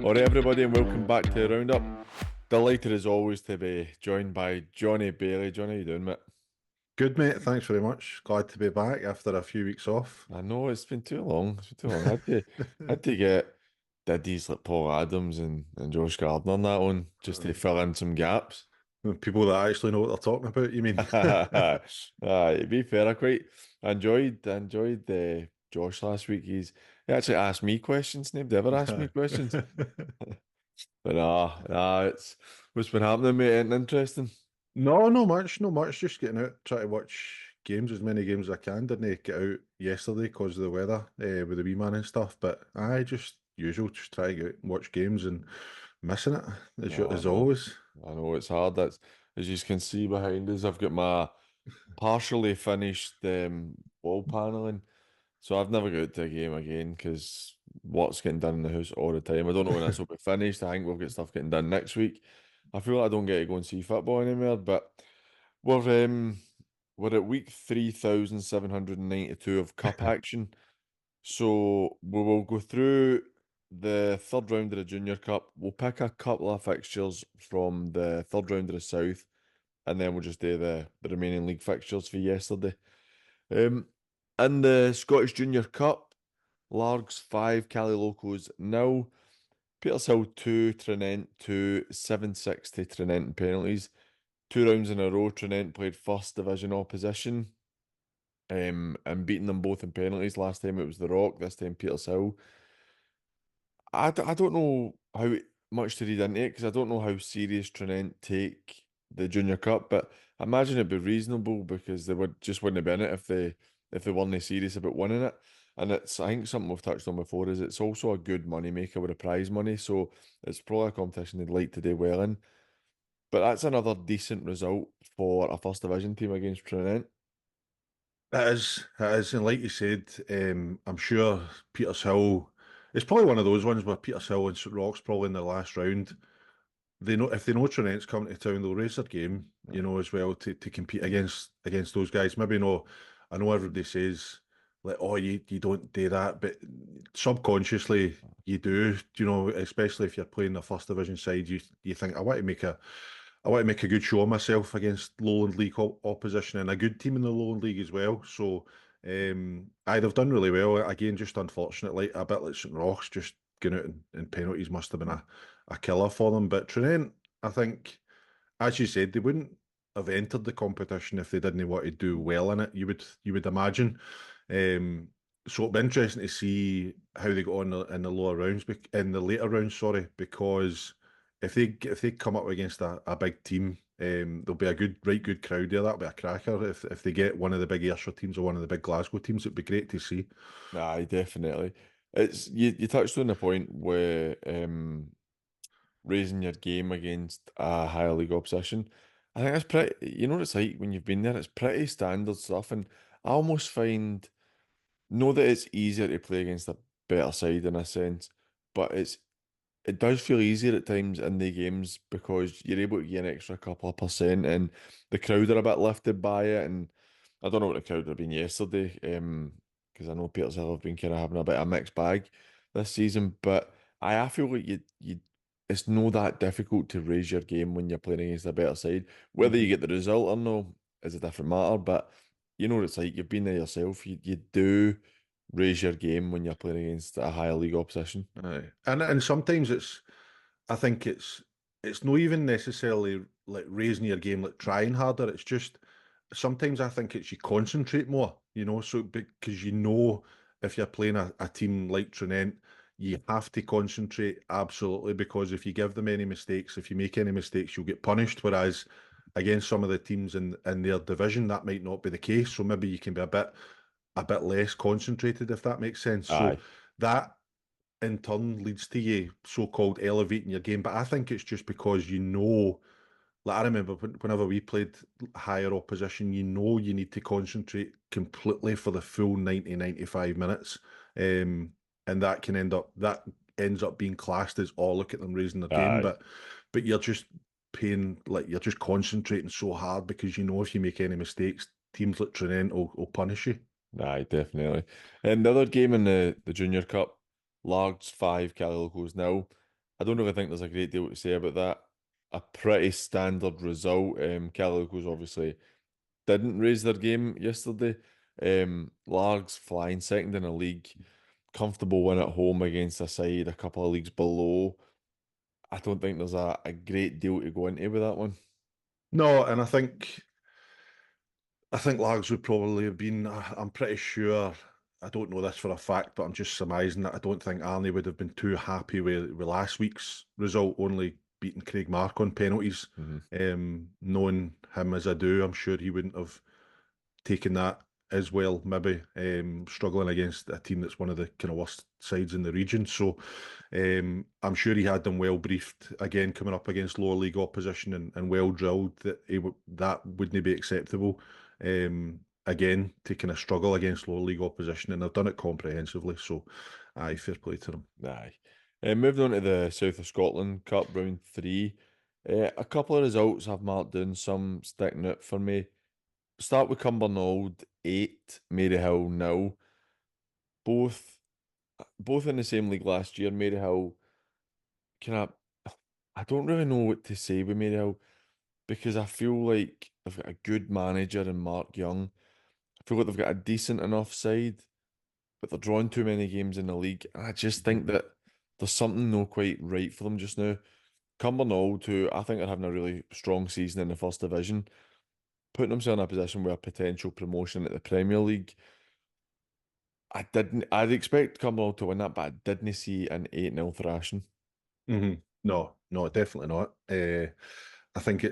All right, everybody, and welcome back to the Roundup. Delighted as always to be joined by Johnny Bailey. Johnny, how you doing, mate? Good, mate. Thanks very much. Glad to be back after a few weeks off. I know it's been too long. It's been too long. I had to get Diddy's like Paul Adams and Josh Gardner on that one just to fill in some gaps. People that actually know what they're talking about, you mean? To be fair, I enjoyed Josh last week. He actually asked me questions. Nobody ever asked me questions. But it's what's been happening, mate. Ain't interesting. No, no much, no much. Just getting out, try to watch games, as many games as I can. Didn't get out yesterday because of the weather, with the wee man and stuff. But I just usual, just try to get out and watch games and missing it No, I as know. always. I know it's hard. That's as you can see behind us. I've got my partially finished wall paneling, so I've never got to a game again because what's getting done in the house all the time. I don't know when this will be finished. I think we'll get stuff getting done next week. I feel like I don't get to go and see football anymore, but we're um we're at week 3,792 of cup action. So we will go through the third round of the Junior Cup. We'll pick a couple of fixtures from the third round of the South, and then we'll just do the remaining league fixtures for yesterday. Um, in the Scottish Junior Cup, Largs 5, Cali Locos 0, Petershill 2, Trinent 2, 7-6 to Trinent in penalties. 2 rounds in a row, Trinent played first division opposition, and beating them both in penalties. Last time it was the Rock, this time Petershill. I don't know how much to read into it because I don't know how serious Trinent take the Junior Cup, but I imagine it'd be reasonable because they would just wouldn't have been it if they weren't serious about winning it. And it's I think something we've touched on before is it's also a good money maker with the prize money, so it's probably a competition they'd like to do well in. But that's another decent result for a first division team against Trinent. It is, and like you said, I'm sure Petershill. It's probably one of those ones where Petershill and St Rock's probably in the last round. They know if they know Trinent's coming to town, they'll raise their game, as well to compete against those guys. Maybe no, I know everybody says like, oh, you don't do that, but subconsciously you do. Especially if you're playing the first division side, you think I want to make a good show of myself against Lowland League opposition and a good team in the Lowland League as well. So, I'd have done really well. Again, just unfortunately, a bit like St Roch's, just going out in penalties must have been a killer for them. But Trinent, I think, as you said, they wouldn't have entered the competition if they didn't want to do well in it. You would imagine. Um, so it'll be interesting to see how they go on in the lower rounds, in the later rounds, sorry, because if they come up against a big team, there'll be a good crowd there. That'll be a cracker. If they get one of the big Ayrshire teams or one of the big Glasgow teams, it'd be great to see. Aye, definitely. It's you touched on the point where raising your game against a higher league opposition. I think that's pretty, you know what it's like when you've been there, it's pretty standard stuff. And I almost know that it's easier to play against a better side in a sense, but it does feel easier at times in the games because you're able to get an extra couple of percent and the crowd are a bit lifted by it. And I don't know what the crowd have been yesterday, because I know Petershill have been kind of having a bit of a mixed bag this season, but I feel like you it's not that difficult to raise your game when you're playing against a better side. Whether you Mhm. get the result or no is a different matter, but you know what it's like. You've been there yourself. You do raise your game when you're playing against a higher league opposition. Aye. And sometimes I think it's not even necessarily like raising your game, like trying harder. It's just sometimes I think it's you concentrate more, so because if you're playing a team like Trinent, you have to concentrate absolutely because if you give them any mistakes, if you make any mistakes, you'll get punished. Whereas against some of the teams in their division, that might not be the case. So maybe you can be a bit less concentrated, if that makes sense. So Aye. that in turn leads to you so-called elevating your game. But I think it's just because like I remember whenever we played higher opposition, you need to concentrate completely for the full 90, 95 minutes. Um, and that ends up being classed as, oh, look at them raising their game. Aye. But you're just you're just concentrating so hard because if you make any mistakes, teams like Trinent will punish you. Aye, definitely. And the other game in the Junior Cup, Largs 5, Kello goes 0. I don't really think there's a great deal to say about that. A pretty standard result. Kello was obviously didn't raise their game yesterday. Largs flying second in a league, comfortable win at home against a side a couple of leagues below. I don't think there's a great deal to go into with that one. No, and I think Lags would probably have been. I'm pretty sure. I don't know this for a fact, but I'm just surmising that I don't think Arnie would have been too happy with last week's result, only beating Craig Mark on penalties. Hmm. Knowing him as I do, I'm sure he wouldn't have taken that as well, maybe struggling against a team that's one of the kind of worst sides in the region. So I'm sure he had them well briefed again, coming up against lower league opposition and well drilled that that wouldn't be acceptable. Again, taking a struggle against lower league opposition, and they've done it comprehensively. So, aye, fair play to them. Aye. Moving on to the South of Scotland Cup round three. A couple of results I've marked down, some sticking out for me. Start with Cumbernauld 8, Maryhill 0. Both both in the same league last year. Maryhill kind of, I don't really know what to say with Maryhill because I feel like they've got a good manager in Mark Young. I feel like they've got a decent enough side, but they're drawing too many games in the league. And I just think Mhm. that there's something not quite right for them just now. Cumbernauld, who I think are having a really strong season in the first division, putting themselves in a position where potential promotion at the Premier League. I'd expect Cumbernauld to win that, but I didn't see an 8-0 thrashing. No, no, definitely not. I think uh,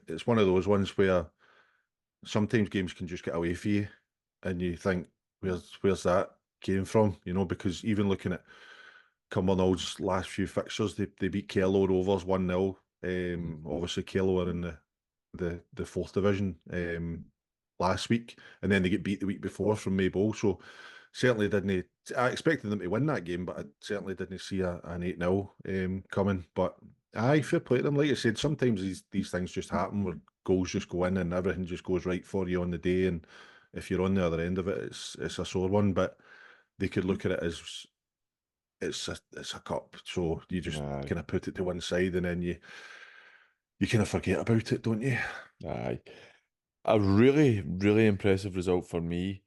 it's one of those ones where sometimes games can just get away from you, and you think, where's that came from? You know, because even looking at Cumbernaulds last few fixtures, they beat Kello Rovers 1-0. Mhm. Obviously Kello are in the fourth division last week, and then they get beat the week before from Maybole. So certainly didn't. I expected them to win that game, but I certainly didn't see an 8-0 coming. But aye, fair play to them. Like I said, sometimes these things just happen where goals just go in and everything just goes right for you on the day. And if you're on the other end of it, it's a sore one. But they could look at it as it's a cup, so you just Aye, kind of put it to one side and then you kind of forget about it, don't you? aye. A really, really impressive result for me.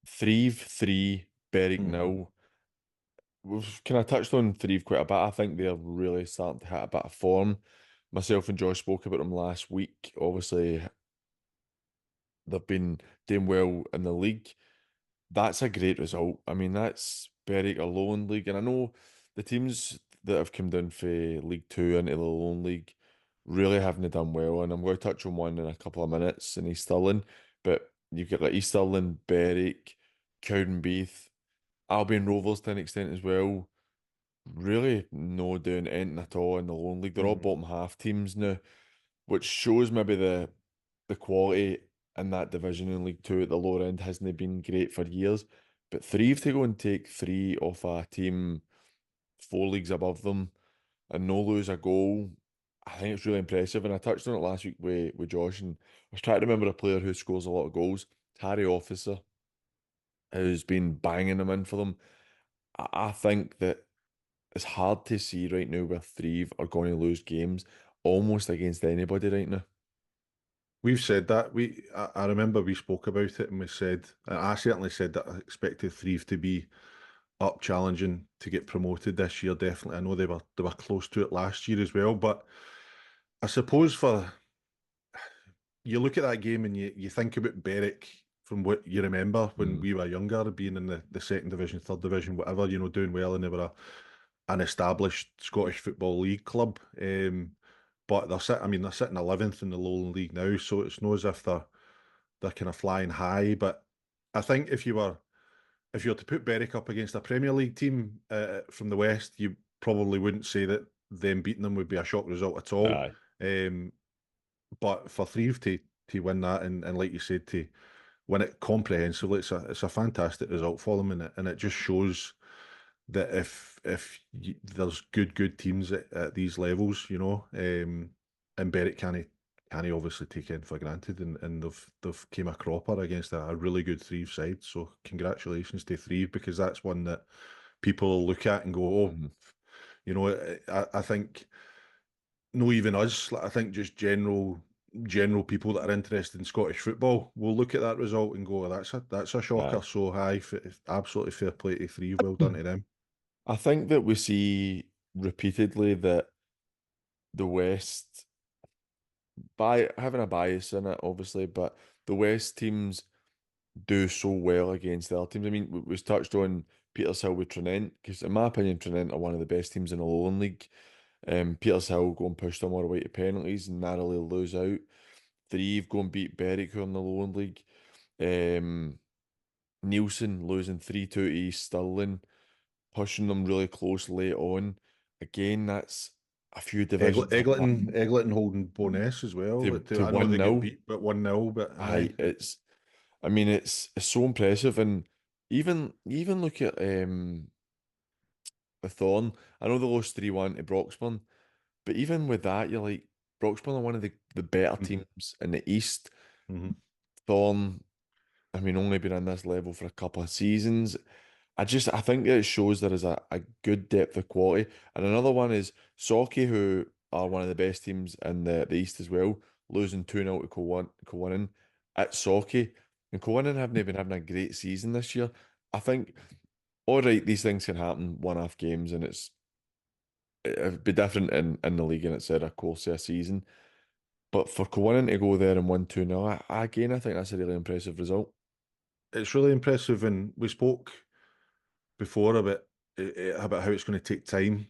Threave 3, Berwick Mhm. 0. We've kind of touched on Threave quite a bit. I think they're really starting to hit a bit of form. Myself and Josh spoke about them last week. Obviously, they've been doing well in the league. That's a great result. I mean, that's Berwick, a Lowland League. And I know the teams that have come down for League Two into the Lowland League really haven't done well. And I'm going to touch on one in a couple of minutes in East Stirling. But you've got like East Stirling, Berwick, Cowdenbeath, Albion Rovers to an extent as well. Really no doing anything at all in the Lowland League. They're all Mhm. bottom half teams now, which shows maybe the quality in that division in League Two at the lower end hasn't been great for years. But Threave to go and take three off a team 4 leagues above them and no lose a goal, I think it's really impressive. And I touched on it last week with Josh, and I was trying to remember a player who scores a lot of goals. Harry Officer, who's been banging them in for them. I think that it's hard to see right now where Threave are going to lose games almost against anybody right now. We've said that. I remember we spoke about it and we said, and I certainly said that I expected Threave to be up challenging to get promoted this year. Definitely, I know they were close to it last year as well. But I suppose for you look at that game and you think about Berwick from what you remember when Mm. we were younger, being in the second division, third division, whatever, doing well, and they were an established Scottish Football League club. But they're sitting 11th in the Lowland League now, so it's not as if they're kind of flying high. But I think if you were to put Berwick up against a Premier League team from the West, you probably wouldn't say that them beating them would be a shock result at all. Aye. Um, but for Threave to win that and like you said to win it comprehensively, it's a fantastic result for them, and it just shows that if there's good teams at these levels, and Berwick can't obviously take it for granted, and they've came a cropper against a really good Threave side. So congratulations to Threave because that's one that people look at and go, oh, Mhm. I think no, even us. Like, I think just general people that are interested in Scottish football will look at that result and go, that's a shocker. Aye. So high, absolutely fair play to Threave. Well done to them. I think that we see repeatedly that the West, by having a bias in it, obviously, but the West teams do so well against the other teams. I mean, we touched on Petershill with Tranent, because in my opinion, Tranent are one of the best teams in the Lowland League. Petershill go and push them all the way to penalties and narrowly lose out. Threave go and beat Berwick, who are in the Lowland League. Um, Nielsen losing 3-2 to East Stirling, pushing them really close late on. Again, that's a few divisions apart Eglinton holding Bo'ness as well. to I know they get 1-0. beat, but 1-0. But Aye, aye. I mean, it's so impressive, and even look at the Thorn. I know they lost 3-1 to Broxburn, but even with that, you're like, Broxburn are one of the better teams in the East. Mm-hmm. Thorn, I mean, only been on this level for a couple of seasons. I think that it shows there is a good depth of quality. And another one is Socky, who are one of the best teams in the East as well, losing 2-0 to Cowannon at Socky. And Cowannon haven't even having a great season this year. I think, all right, these things can happen one-off games, and it'd be different in the league and it's a course of a season. But for Cowannon to go there and win 2-0, again, I think that's a really impressive result. It's really impressive, and we spoke before about how it's going to take time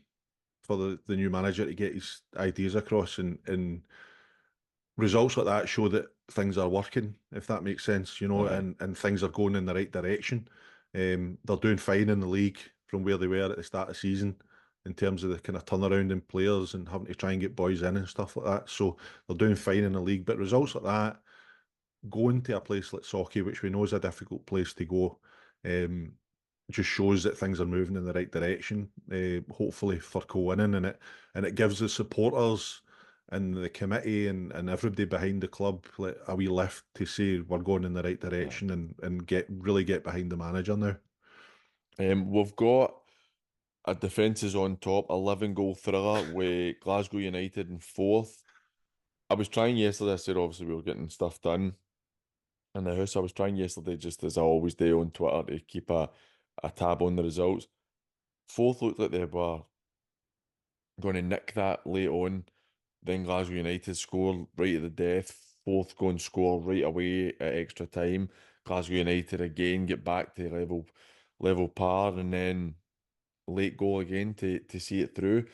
for the new manager to get his ideas across, and results like that show that things are working, if that makes sense, Aye. and things are going in the right direction. They're doing fine in the league from where they were at the start of the season in terms of the kind of turnaround in players and having to try and get boys in and stuff like that. So they're doing fine in the league, but results like that, going to a place like Socky, which we know is a difficult place to go, um, just shows that things are moving in the right direction. Hopefully for co-winning, and it gives the supporters and the committee and everybody behind the club like a wee lift to say we're going in the right Aye. direction, and get behind the manager now. We've got a defences on top, 11 goal thriller with Glasgow United in fourth. I was trying yesterday, I said obviously we were getting stuff done in the house. I was trying yesterday, just as I always do on Twitter, to keep a tab on the results. Fourth looked like they were going to nick that late on. Then Glasgow United score right at the death. Fourth go and score right away at extra time. Glasgow United again get back to level par, and then late goal again to see it through.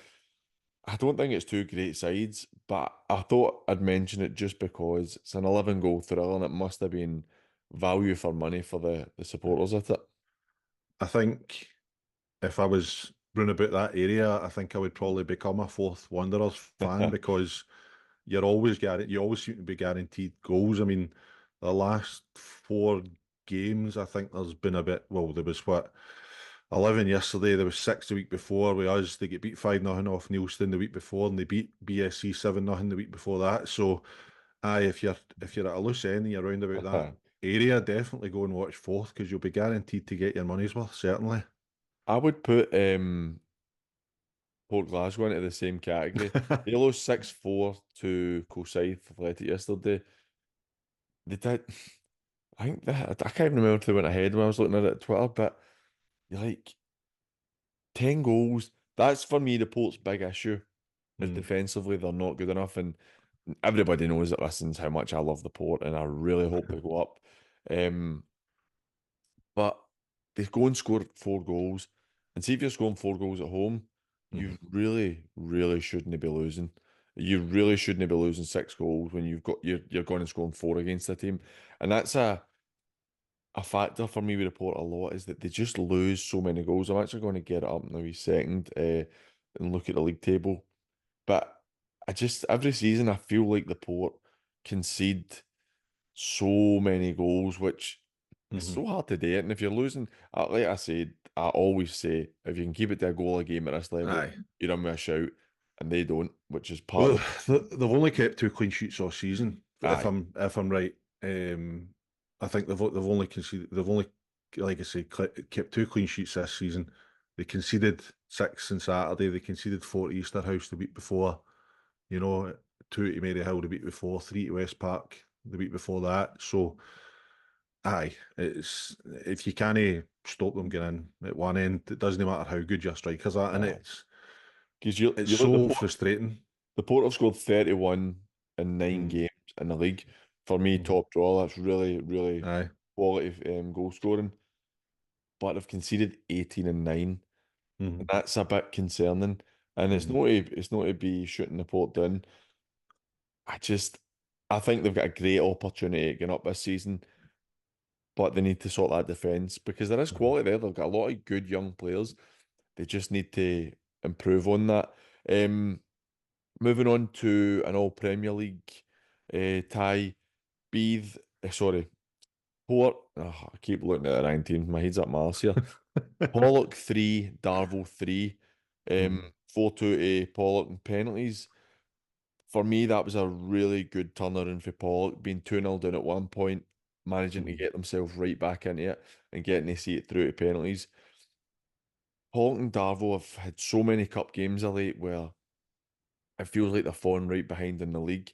I don't think it's two great sides, but I thought I'd mention it just because it's an 11 goal thrill and it must have been value for money for the supporters at it. I think if I was round about that area, I think I would probably become a fourth Wanderers fan, because you always seem to be guaranteed goals. I mean, the last four games, I think there's been a bit. Well, there was what 11 yesterday. There was six the week before with us. They get beat 5-0 off Neilston the week before, and they beat BSC 7-0 the week before that. So, aye, if you're at a loose end and you're around about that area, definitely go and watch fourth, because you'll be guaranteed to get your money's worth. Certainly. I would put Port Glasgow into the same category. They lost 6-4 to Kilsyth Athletic yesterday. They did. I think that I can't even remember if they went ahead when I was looking at it at Twitter, but you're like 10 goals. That's for me the Port's big issue. Is Mm. defensively they're not good enough, and everybody knows that listens how much I love the Port, and I really hope they go up. Um, but they go and score 4 goals, and see if you're scoring 4 goals at home, you Mhm. really, really shouldn't be losing. You really shouldn't be losing 6 goals when you're going and scoring four against a team, and that's a factor for me with the Port a lot, is that they just lose so many goals. I'm actually going to get it up in a wee second and look at the league table. But I just every season I feel like the Port concede so many goals, which is Mhm. so hard to do it. And if you're losing, like I said, I always say if you can keep it to a goal a game at this level, Aye. you're in with a shout, and they don't, which is Well, partly they've only kept two clean sheets all season, if aye, I'm right. I think they've only conceded, like I say, kept two clean sheets this season. They conceded 6 on Saturday. They conceded 4 to Easterhouse the week before. You know, 2 to Maryhill the week before, 3 to West Park the week before that. So, aye, it's if you can't stop them getting in at one end, it doesn't matter how good your strikers are, and Because it's you look so frustrating. the Port have scored 31 in nine Mm, games in the league. For me, mhm. top draw. That's really, really Aye. quality goal scoring. But they've conceded 18 and 9. And Mhm, that's a bit concerning. And mhm, it's not to be shooting the Port down. I just I think they've got a great opportunity getting up this season, but they need to sort that defence because there is mhm, quality there. They've got a lot of good young players. They just need to improve on that. Um, Moving on to an all Premier League tie, Beath, sorry, Port. Oh, I keep looking at the wrong team. My head's up my arse here. Pollock 3, Darvel 3, mhm, 4-2 to Pollock and penalties. For me, that was a really good turnaround for Pollock, being 2-0 down at one point, managing to mhm, get themselves right back into it and getting to see it through to penalties. Pollock and Darvel have had so many cup games of late where it feels like they're falling right behind in the league.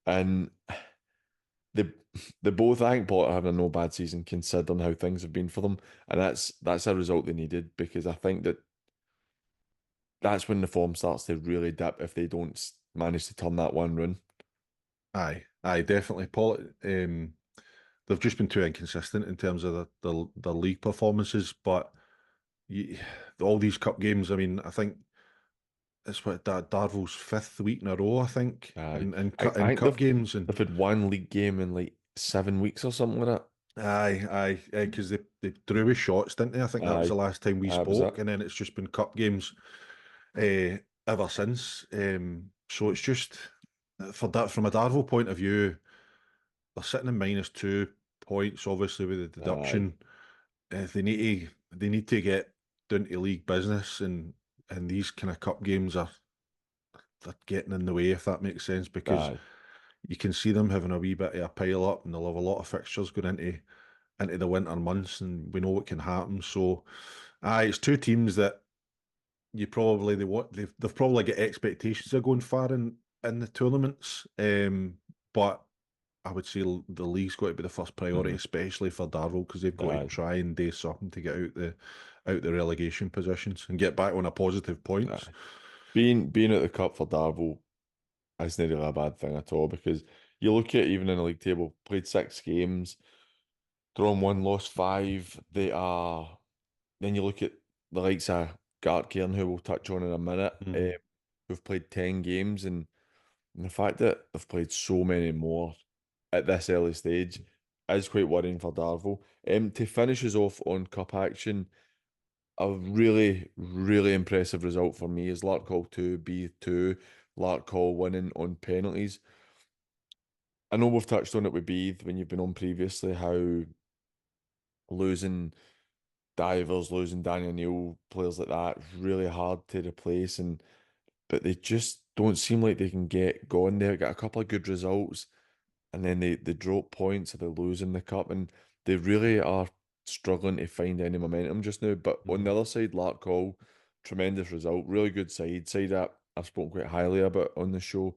And they they both, I think Potter are having a no bad season considering how things have been for them. And that's a result they needed because I think that's when the form starts to really dip if they don't manage to turn that one run. Aye, aye, definitely. Paul, they've just been too inconsistent in terms of the league performances. But you, all these cup games, I mean, I think it's what Darvel's fifth week in a row, I think, Aye. I in think cup games, and they've had one league game in like 7 weeks or something like aye, because they drew with shots, didn't they? I think that. that was the Aye. last time we That was it. spoke, and then it's just been cup games ever since. So it's just for that from a Darvel point of view, they're sitting in -2 points, obviously with the Aye. deduction. They need to get down to league business, and these kind of cup games are they're getting in the way, if that makes sense, because Aye. you can see them having a wee bit of a pile up, and they'll have a lot of fixtures going into the winter months, and we know what can happen. So, it's two teams that you probably they've probably got expectations of going far in the tournaments, but I would say the league's got to be the first priority, Hmm. especially for Darvel, because they've got to Aye. try and do something to get out the relegation positions and get back on a positive points. Aye. Being at the cup for Darvel is not really a bad thing at all because you look at even in the league table, played 6 games, drawn one, lost five. They are. Then you look at the likes of Gartcairn, who we'll touch on in a minute, Mhm. who've played 10 games, and the fact that they've played so many more at this early stage is quite worrying for Darvel. To finish us off on cup action, a really, really impressive result for me is Larkhall 2, B2, Larkhall winning on penalties. I know we've touched on it with Beath when you've been on previously, how losing divers, losing Daniel Neal, players like that, is really hard to replace, and but they just don't seem like they can get going. They've got a couple of good results, and then they drop points or they lose in the cup, and they really are struggling to find any momentum just now. But on the Mhm. other side, Larkhall, tremendous result, really good side that I've spoken quite highly about on the show.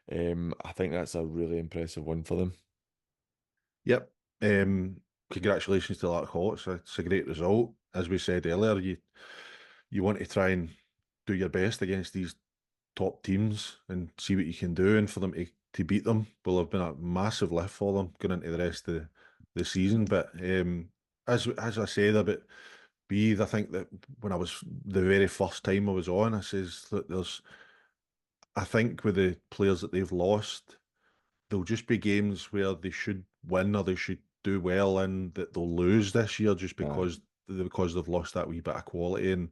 I think that's a really impressive win for them. Yep. Congratulations to Larkhall. It's a great result. As we said earlier, you want to try and do your best against these top teams and see what you can do, and for them to beat them will have been a massive lift for them going into the rest of the season. But as I said about Bees, I think that when I was the very first time I was on, I says that I think with the players that they've lost, there'll just be games where they should win or they should do well and that they'll lose this year just Aye, because they've lost that wee bit of quality and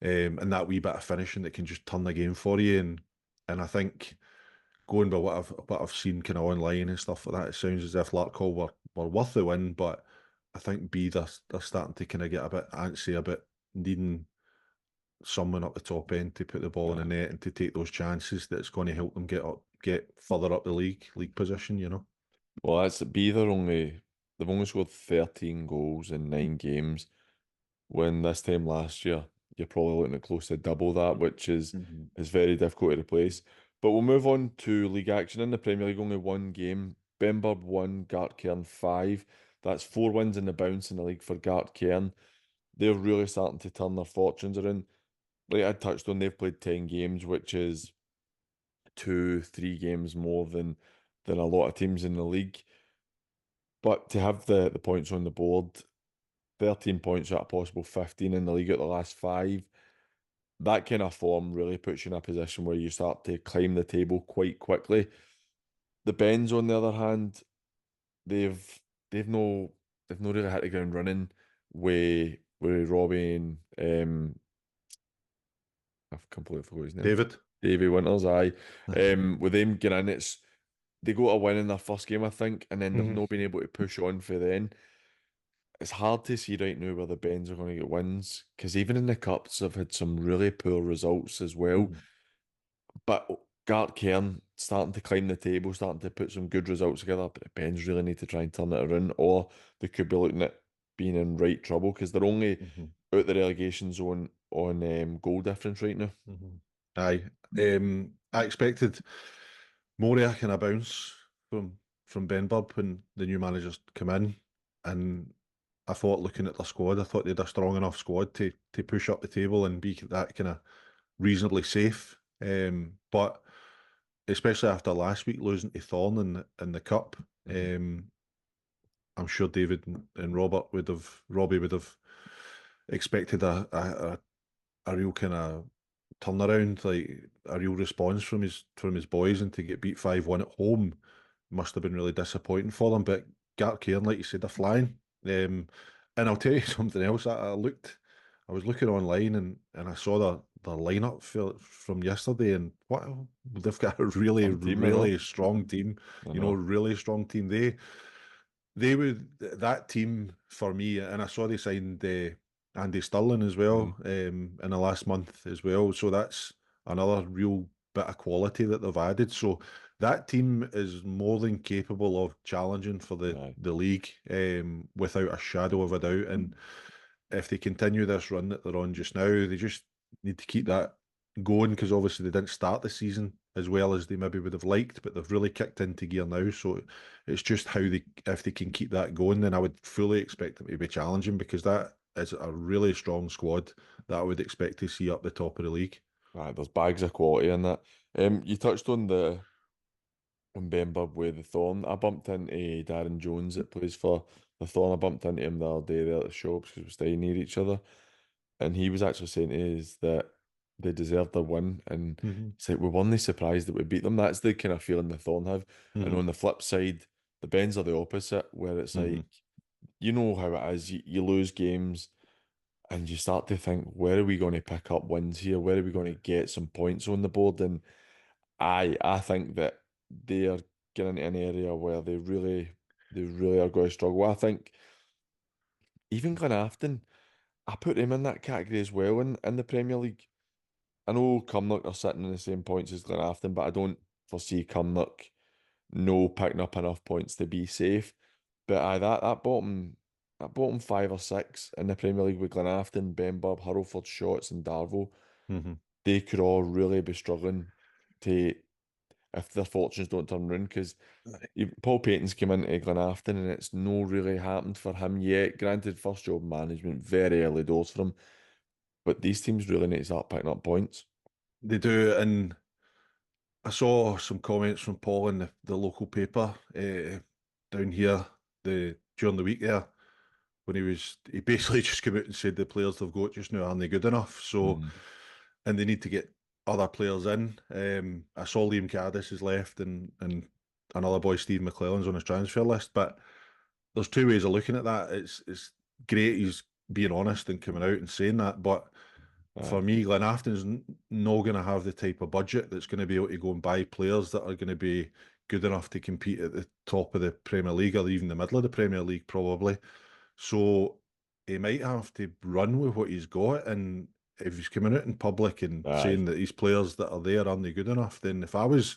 that wee bit of finishing that can just turn the game for you. And I think going by what I've seen kind of online and stuff like that, it sounds as if Larkhall were worth the win, but I think they're starting to kind of get a bit antsy about needing someone up the top end to put the ball in the aye. net and to take those chances that's going to help them get further up the league position, you know. Well, that's be their only. They've only scored 13 goals in 9 games. When this time last year you're probably looking at close to double that, which Mhm. is very difficult to replace. But we'll move on to league action in the Premier League. Only one game. Benburb 1, Gartcairn 5. That's 4 wins in the bounce in the league for Gartcairn. They're really starting to turn their fortunes around. Like I touched on, they've played 10 games, which is 2, 3 games more than a lot of teams in the league. But to have the points on the board, 13 points out of possible 15 in the league at the last 5, that kind of form really puts you in a position where you start to climb the table quite quickly. The Bens, on the other hand, they've they've no they've no really hit the ground running with Robbie and I've completely forgot his name. David. Davy Winters, aye. With them getting in, they got a win in their first game, I think, and then they've Mhm. not been able to push on for then. It's hard to see right now where the Bens are going to get wins because even in the cups, they've had some really poor results as well. Mhm. But Gartcairn starting to climb the table, starting to put some good results together. But the Bens really need to try and turn it around, or they could be looking at being in right trouble because they're only Mhm. out the relegation zone on goal difference right now. Mhm. Aye. I expected more of a kind of bounce from Ben Bub when the new managers come in, and I thought looking at their squad, I thought they had a strong enough squad to push up the table and be that kind of reasonably safe. But especially after last week losing to Thorn in the cup, Mhm. um, I'm sure David and Robbie would have expected a real kind of turnaround, like a real response from his boys, and to get beat 5-1 at home must have been really disappointing for them. But Gartcairn, like you said, they're flying. And I'll tell you something else. I was looking online and I saw their lineup from yesterday, and what they've got a really, Some team, I know. really strong team. I You know, know. really strong team. They would that team for me, and I saw they signed Andy Stirling as Mhm. well in the last month as well. So that's another real bit of quality that they've added. So that team is more than capable of challenging for Aye. the league without a shadow of a doubt. And if they continue this run that they're on just now, they just need to keep that going because obviously they didn't start the season as well as they maybe would have liked, but they've really kicked into gear now. So it's just how they, if they can keep that going, then I would fully expect them to be challenging because that is a really strong squad that I would expect to see up the top of the league. Aye, there's bags of quality in that. You touched on the on Ben Bub with the Thorn. I bumped into Darren Jones that plays for the Thorn. I bumped into him the other day there at the shops because we're staying near each other. And he was actually saying to us that they deserved their win. And Hmm. he's like, we weren't surprised that we beat them. That's the kind of feeling the Thorn have. And Hmm. on the flip side, the Bens are the opposite, where it's Hmm. like, you know how it is. You lose games and you start to think, where are we going to pick up wins here? Where are we going to get some points on the board? And I think that they are getting into an area where they really are going to struggle. I think even Glenafton, I put them in that category as well in the Premier League. I know Cumnock are sitting in the same points as Glenafton, but I don't foresee Cumnock no picking up enough points to be safe. But that bottom 5 or 6 in the Premier League with Glenafton, Benburb, Hurlford, Shotts, and Darvel, Hmm. they could all really be struggling to if their fortunes don't turn round because Paul Payton's come into Glenafton and it's no really happened for him yet. Granted, first job management, very early doors for him, but these teams really need to start picking up points. They do, and I saw some comments from Paul in the local paper down here during the week there when he basically just came out and said the players they've got just now aren't they good enough. So Mhm. and they need to get other players in. I saw Liam Caddis has left and another boy Steve McClellan's on his transfer list. But there's two ways of looking at that. It's great he's being honest and coming out and saying that, but Aye. for me, Glenafton's not going to have the type of budget that's going to be able to go and buy players that are going to be good enough to compete at the top of the Premier League or even the middle of the Premier League, probably. So he might have to run with what he's got. And if he's coming out in public and saying Aye. that these players that are there aren't they good enough, then if I was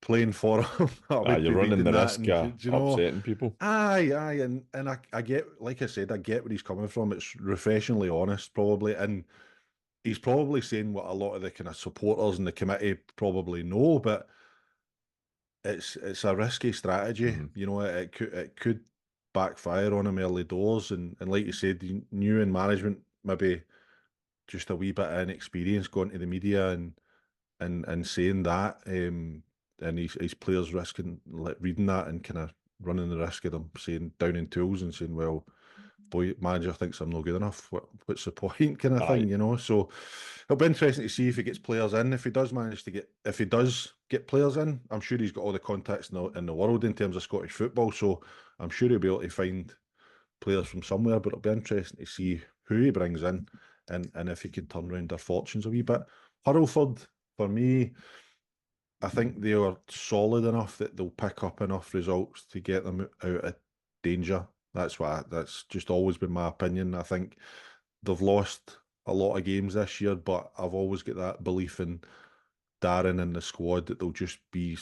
playing for him, I Aye, would you're be running reading the that. risk And, of you know, upsetting people. and I get, like I said, I get where he's coming from. It's refreshingly honest, probably. And he's probably saying what a lot of the kind of supporters and the committee probably know, but it's a risky strategy. Hmm. You know, it could backfire on him early doors, and like you said, new in management, maybe just a wee bit of inexperience going to the media and saying that, and his players risking like reading that and kind of running the risk of them saying down in tools and saying, well, boy, manager thinks I'm not good enough. What's the point, kind of Aye, thing, you know? So it'll be interesting to see if he gets players in. If he does manage to get, if he does get players in, I'm sure he's got all the contacts in the world in terms of Scottish football. So I'm sure he'll be able to find players from somewhere. But it'll be interesting to see who he brings in and if he can turn around their fortunes a wee bit. Hurlford, for me, I think they are solid enough that they'll pick up enough results to get them out of danger. That's just always been my opinion. I think they've lost a lot of games this year, but I've always got that belief in Darren and the squad that they'll just be,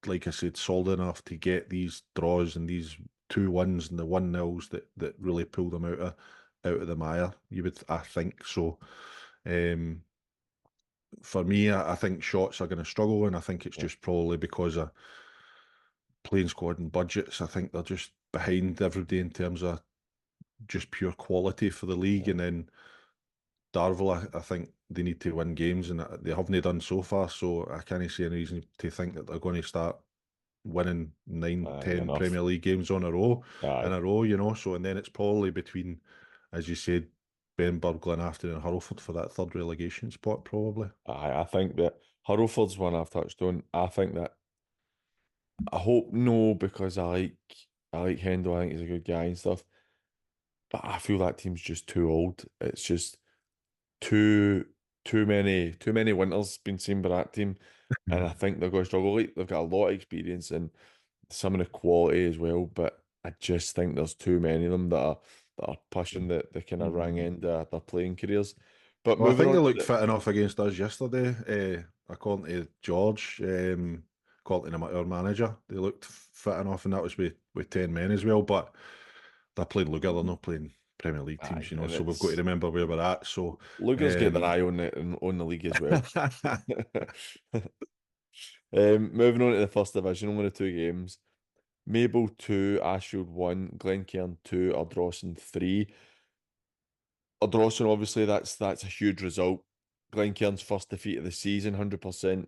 like I said, solid enough to get these draws and these 2-1s and the 1-0s that really pull them out of the mire. I think so. Um, for me, I think shots are going to struggle, and I think it's yeah, just probably because of playing squad and budgets. I think they're just behind everybody in terms of just pure quality for the league. yeah. And then Darvel, I think they need to win games, and they haven't done so far. So I can't see any reason to think that they're going to start winning nine, Aye, 10 enough. Premier League games on a row, Aye, you know. So, and then it's probably between, as you said, Benburg, Glenafton, and Hurlford for that third relegation spot, probably. aye. I think that Hurlford's one I've touched on. I think that I hope no, because I like Hendo. I think he's a good guy and stuff. But I feel that team's just too old. It's just too too many winters been seen by that team, and I think they're going to struggle. Like, they've got a lot of experience and some of the quality as well, but I just think there's too many of them that are pushing the kind of rang end of their playing careers. But Well, I moving think they on to looked the fit enough against us yesterday, according to George, according to our manager. They looked fit enough, and that was with 10 men as well. But they're playing Luger, they're not playing Premier League teams, aye, you know, and so we've got to it's remember where we're at. So, Luger's get their um, eye on the league as well. Moving on to the first division, only the two games. Mabel 2, Ashfield 1, Glencairn 2, Ardrossan 3. Ardrossan, obviously, that's a huge result. Glencairn's first defeat of the season, 100%.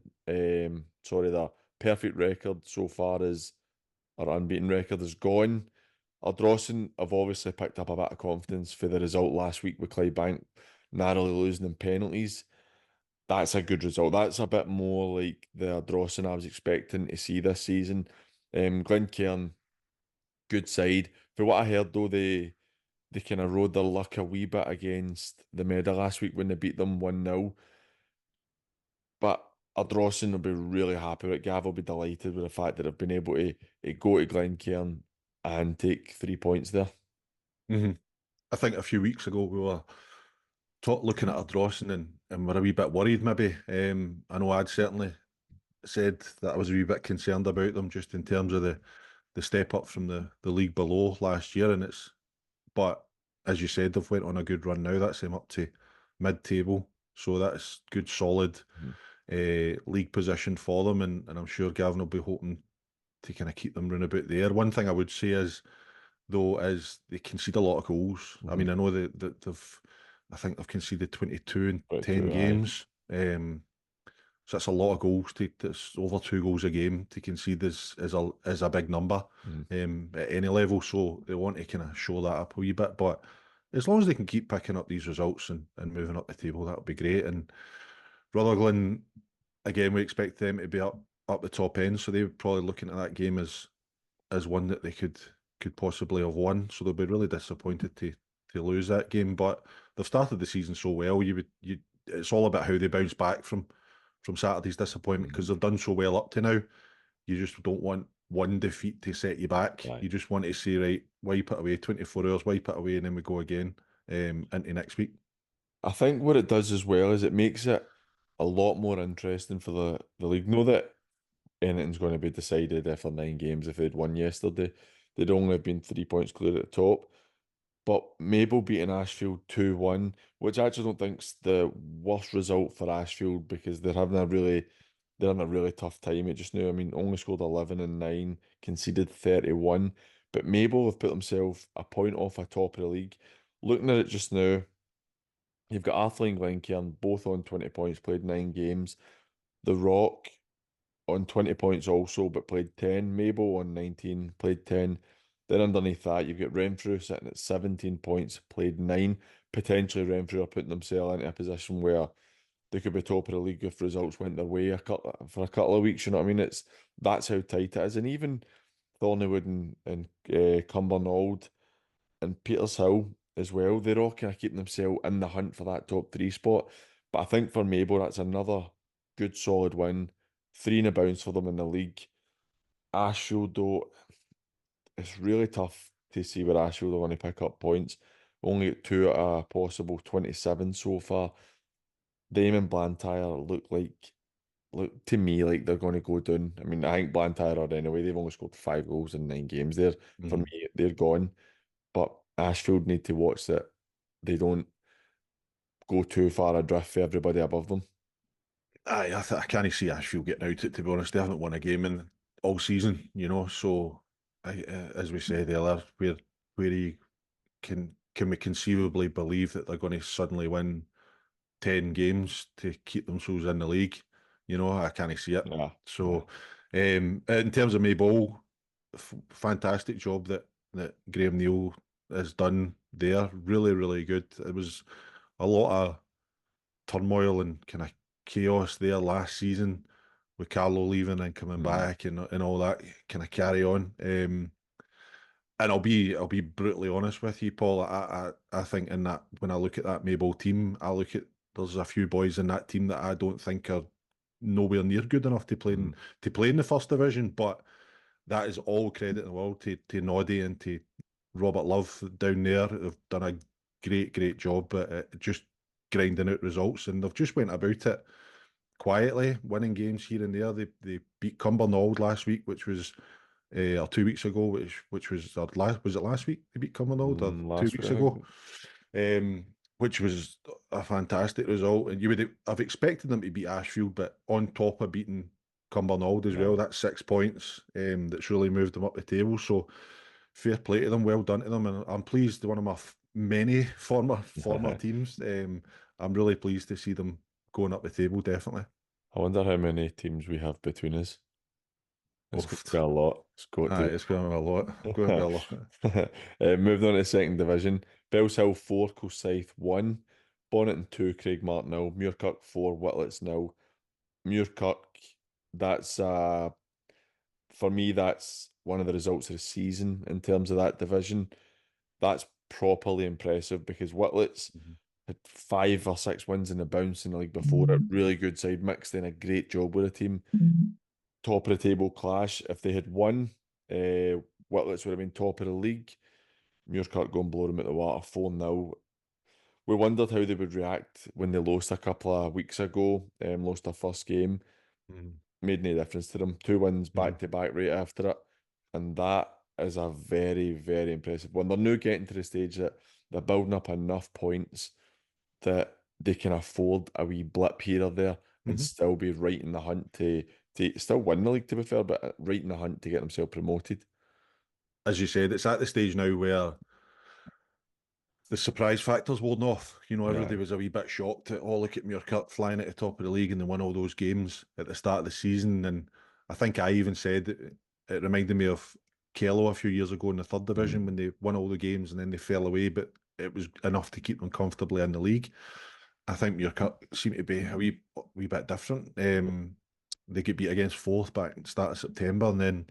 Sorry, their perfect record so far is our unbeaten record is gone. Ardrossan have obviously picked up a bit of confidence for the result last week with Clydebank narrowly losing in penalties. That's a good result. That's a bit more like the Ardrossan I was expecting to see this season. Glencairn, good side. For what I heard though, they kind of rode their luck a wee bit against the Meda last week when they beat them 1-0. But Ardrossan will be really happy with it. Gav will be delighted with the fact that they've been able to go to Glencairn and take 3 points there. mhm. I think a few weeks ago we were looking at Ardrossan and we're a wee bit worried, maybe. I know I'd certainly said that I was a wee bit concerned about them just in terms of the step up from the league below last year, and but as you said, they've went on a good run now. That's them up to mid-table, so that's good, solid Mhm. league position for them, and I'm sure Gavin will be hoping to kind of keep them round about there. One thing I would say is though is they concede a lot of goals. I Mhm. mean, I know that I think they've conceded 22 in 10 22, aye. games. So that's a lot of goals. That's over 2 goals a game to concede is a big number Mhm. at any level. So they want to kind of show that up a wee bit. But as long as they can keep picking up these results and moving up the table, that would be great. And Rutherglen, again, we expect them to be up the top end. So they're probably looking at that game as one that they could possibly have won. So they'll be really disappointed to lose that game. But they've started the season so well. It's all about how they bounce back from Saturday's disappointment because Mhm. they've done so well up to now. You just don't want one defeat to set you back. Aye. You just want to say, right, wipe it away, 24 hours, wipe it away, and then we go again into next week. I think what it does as well is it makes it a lot more interesting for the league. Know that anything's going to be decided after 9 games. If they'd won yesterday, they'd only have been 3 points clear at the top. But Mabel beating Ashfield 2-1, which I actually don't think's the worst result for Ashfield because they're having a really tough time at just now. I mean, only scored 11 and 9, conceded 31. But Mabel have put themselves a point off a top of the league. Looking at it just now, you've got Athlone and Glencairn both on 20 points, played 9 games. The Rock on 20 points also, but played 10. Mabel on 19, played 10. Then underneath that, you've got Renfrew sitting at 17 points, played 9. Potentially, Renfrew are putting themselves into a position where they could be top of the league if results went their way for a couple of weeks. You know what I mean? That's how tight it is. And even Thornywood and Cumbernauld and Peters Hill as well, they're all kind of keeping themselves in the hunt for that top three spot. But I think for Mabel, that's another good solid win. Three in a bounce for them in the league. Ashfield, though, it's really tough to see where Ashfield are going to pick up points. Only got two out of a possible 27 so far. Them and Blantyre look to me like they're going to go down. I mean, I think Blantyre are anyway. They've only scored 5 goals in 9 games. For Mhm. me, they're gone. But Ashfield need to watch that they don't go too far adrift for everybody above them. I can't see Ashfield getting out it, to be honest. They haven't won a game in all season, so as we said earlier, where he can we conceivably believe that they're going to suddenly win 10 games to keep themselves in the league? I can't see it. Yeah, yeah. So, in terms of Mayball, fantastic job that Graham Neal has done there. Really, really good. It was a lot of turmoil and kind of chaos there last season with Carlo leaving and coming Mm, back and all that kind of carry on. And I'll be brutally honest with you, Paul. I think in that when I look at that Mayball team, I look at there's a few boys in that team that I don't think are nowhere near good enough mm, to play in the first division. But that is all credit in the world to Noddy and to Robert Love down there. They've done a great job at just grinding out results, and they've just went about it quietly, winning games here and there. They beat Cumbernauld last week, which was or 2 weeks ago, which was our last. Was it last week they beat Cumbernauld or two last week, weeks I ago? think. Which was a fantastic result, and you would have expected them to beat Ashfield, but on top of beating Cumbernauld as Yeah. well, that's 6 points. That's really moved them up the table. So fair play to them, well done to them, and I'm pleased. One of my many former teams. I'm really pleased to see them going up the table. Definitely. I wonder how many teams we have between us. It's going to be Oofed. a lot. It's got Aye, to it's going to be a lot. Going to be a lot. Moved on to the second division. Bellshill 4, Kilsyth 1, Bonnet 2, Craig Martin 0, Muirkirk 4, Whitletts 0. Muirkirk, that's for me, that's one of the results of the season in terms of that division. That's properly impressive because Whitletts Mhm. had 5 or 6 wins in the bounce in the league before it. Really good side, mixed in a great job with the team. Top of the table clash. If they had won, Whitletts would have been top of the league. Muirkirk going blow them at the water 4-0. We wondered how they would react when they lost a couple of weeks ago, lost their first game. Mhm. Made no difference to them. 2 wins back Mhm. to back right after it. And that is a very, very impressive one. They're now getting to the stage that they're building up enough points that they can afford a wee blip here or there and Mhm. still be right in the hunt to still win the league, to be fair, but right in the hunt to get themselves promoted. As you said, it's at the stage now where the surprise factor's worn off. Yeah. Everybody was a wee bit shocked at, oh, look at Muirkirk flying at the top of the league and they won all those games at the start of the season. And I think I even said it reminded me of Kello a few years ago in the third division Mm. when they won all the games and then they fell away, but it was enough to keep them comfortably in the league. I think Muirkirk seem to be a wee bit different. They get beat against Forth back at the start of September and then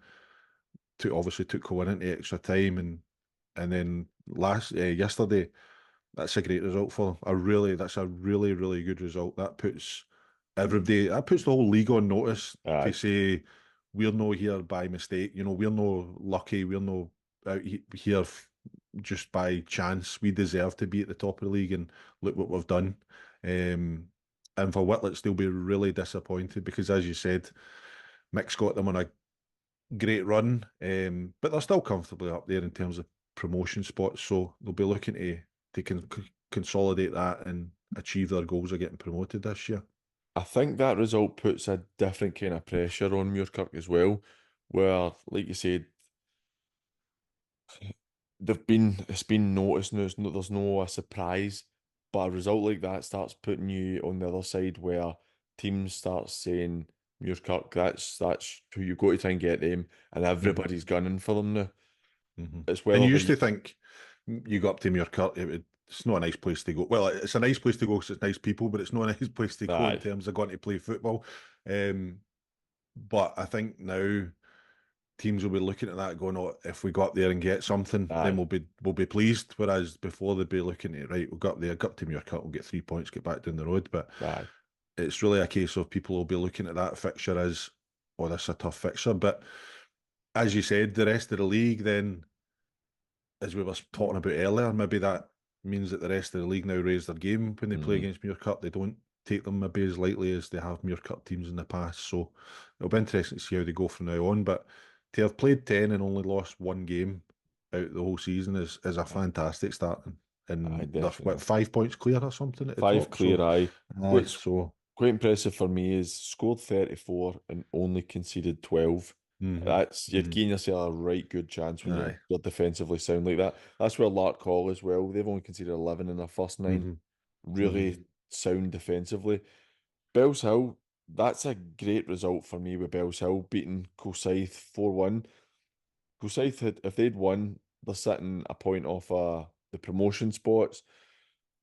obviously took Cohen into extra time and then yesterday that's a great result for them. That's a really good result. That puts the whole league on notice to Aye. say we're no here by mistake. We're no lucky. We're no out here just by chance. We deserve to be at the top of the league, and look what we've done. Um, and for Whitletts, they'll be really disappointed because, as you said, Mick's got them on a great run, but they're still comfortably up there in terms of promotion spots. So they'll be looking to consolidate that and achieve their goals of getting promoted this year. I think that result puts a different kind of pressure on Muirkirk as well, where, like you said, it's been noticed now. There's no a surprise, but a result like that starts putting you on the other side where teams start saying Muirkirk, that's who you go to try and get them, and Mhm, everybody's gunning for them now. mhm. It's And whether you used they to think you go up to Muirkirk, it's not a nice place to go. Well, it's a nice place to go because it's nice people, but it's not a nice place to go in aye, terms of going to play football. Um, but I think now teams will be looking at that going, oh, if we go up there and get something, then aye, we'll be pleased. Whereas before they'd be looking at, right, we'll go up there, go up to Muirkirk, we'll get 3 points, get back down the road. But aye, it's really a case of people will be looking at that fixture as, oh, this is a tough fixture. But as you said, the rest of the league, then, as we were talking about earlier, maybe that means that the rest of the league now raise their game when they play mm, against Muirkirk. They don't take them maybe as lightly as they have Muirkirk teams in the past. So it'll be interesting to see how they go from now on. But to have played 10 and only lost one game out the whole season is a aye, fantastic start. aye, And they're, what, definitely. 5 points clear or something at the Five top. clear, So, aye. aye, What's so, quite impressive for me is scored 34 and only conceded 12. hmm You'd hmm gain yourself a right good chance when aye, you're defensively sound like that. That's where Lark Hall as well. They've only conceded 11 in their first nine. hmm hmm Really sound defensively. Bells Hill, that's a great result for me with Bells Hill beating Cosaith 4-1. Cosaith had, if they'd won, they're sitting a point off the promotion spots,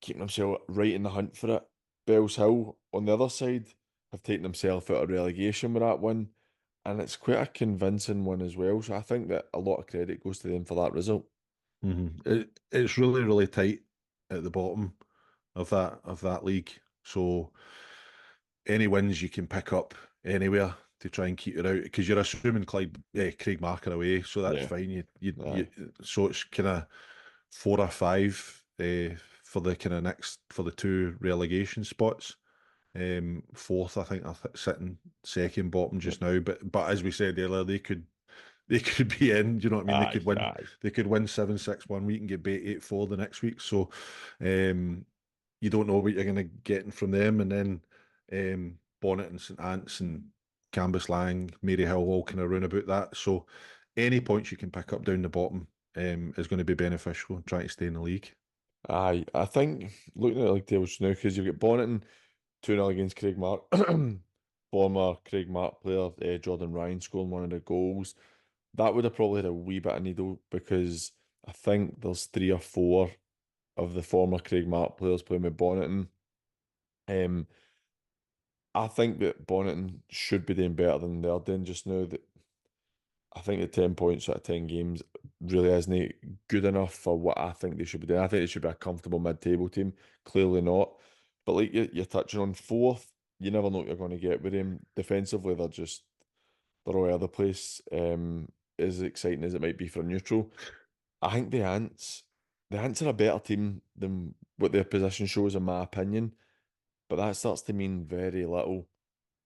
keeping themselves right in the hunt for it. Bells Hill, on the other side, have taken themselves out of relegation with that win, and it's quite a convincing one as well. So I think that a lot of credit goes to them for that result. It's really, really tight at the bottom of that league. So any wins you can pick up anywhere to try and keep it out because you're assuming Craig Marker away, so that's Yeah, fine. aye, So it's kind of 4 or 5 for the kind of next for the two relegation spots. Fourth, I think, sitting second bottom yep, just now. But as we said earlier, they could be in. Do you know what I mean? aye, aye, They could win 7-6 one week and get beat 8-4 the next week. So, um, you don't know what you're going to get from them. And then Bonnet and St Ants and Cambuslang, Maryhill all kind of round about that. So any points you can pick up down the bottom is going to be beneficial in trying to stay in the league. aye. I think looking at it like tables now, because you've got Bonnet 2-0 against Craig Mark, former Craig Mark player Jordan Ryan scoring one of the goals. That would have probably had a wee bit of needle because I think there's 3 or 4 of the former Craig Mark players playing with Bonneton. Um, I think that Bonneton should be doing better than they're doing just now. That I think the 10 points out of 10 games really isn't good enough for what I think they should be doing. I think they should be a comfortable mid-table team. Clearly not. But like you're touching on fourth, you never know what you're going to get with them. Defensively, they're all over the place. As exciting as it might be for a neutral. I think the Ants are a better team than what their position shows, in my opinion. But that starts to mean very little